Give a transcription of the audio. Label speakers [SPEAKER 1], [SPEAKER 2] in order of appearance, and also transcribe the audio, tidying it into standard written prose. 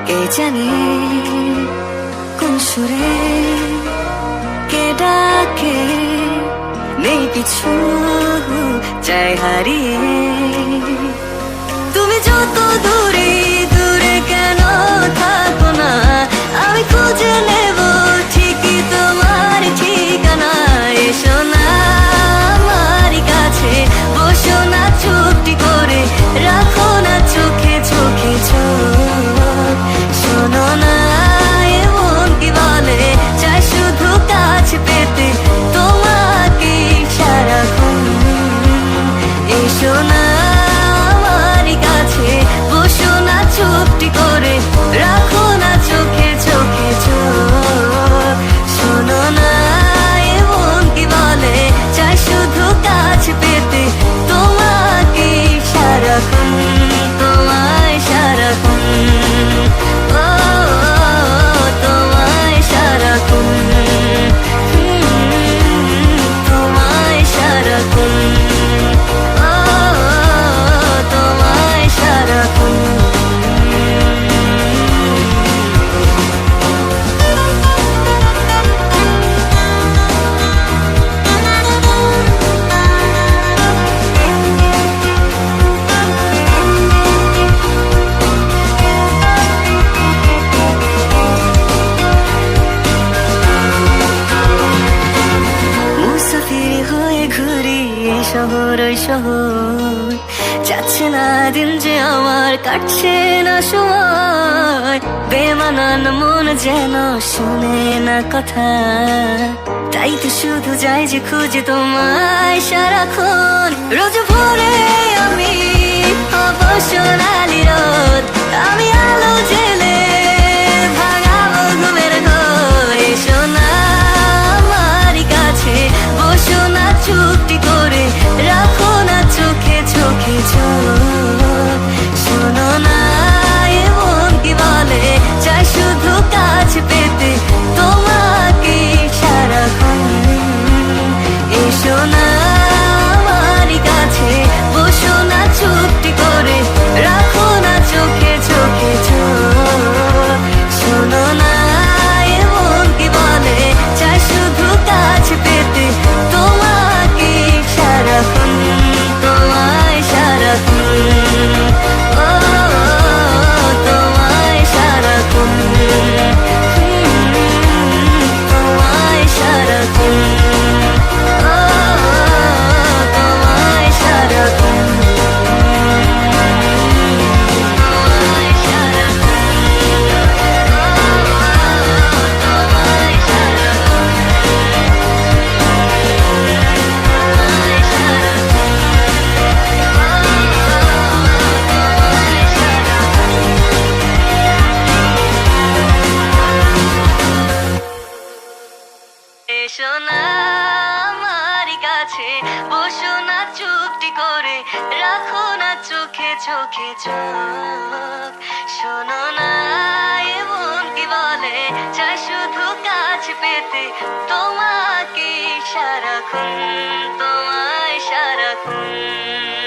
[SPEAKER 1] কে জানে কোন সুরে কে ডাকে, নেই পিছু চাই হারিয়ে। তুমি যত দূরে দূরে কেন থাকো না, আমি খুঁজে নেব ঠিকই তোমার ঠিকানা। এসো না আমার কাছে, বসো না চুপটি করে, রাখো না চোখে চোখে চোখ। শোনো না এমন কি বলে, চাই শুধু কাছে পেতে তোমাকে সারাক্ষণ। এসো না আমার কাছে, বসো না চুপটি করে, রাখো না চোখে চোখে চোখ। শোনো না এমন কি বলে, চাই শুধু কাছে পেতে তোমাকে সারাক্ষণ, তোমায় সারাক্ষণ। ও তোমায় সারাক্ষণ, তোমায় সারাক্ষণ। ও তোমায় সারাক্ষণ। মুসাফির হয়ে ঘুরি এই শহর ওই শহর, যাচ্ছে না দিন যে আমার, কাটছে না সময়। বেমানান মন যেন শুনে না কথা, তাই তো শুধু যাই যে খুঁজে তোমায় সারাক্ষণ। রোজ ভোরে আমি হব সোনালি রোদ, আমি আলো জেলে ভাঙাবো ঘুমের ঘর। এসো না আমার কাছে, বসো না চুপটি করে, রাখো না চোখে চোখে চোখ। শোনো না এমন কি বলে, চাই শুধু কাছে পেতে তোমাকে সারাক্ষণ। এসো না আমার কাছে, বসো না চুপটি করে, রাখো না চোখে চোখে চোখ। শোনো না এমন কি বলে, চাই শুধু কাছে পেতে তোমাকে সারাক্ষণ, তোমায় সারাক্ষণ। ও তোমায় সারাক্ষণ, তোমায় সারাক্ষণ। ও তোমায় সারাক্ষণ, তোমায় এসো না আমার কাছে, বসো না চুপটি করে, রাখো না চোখে চোখে চোখ। শোনো না এমন কি বলে, চাই শুধু কাছে পেতে তোমাকে সারাক্ষণ, তোমায় সারাক্ষণ।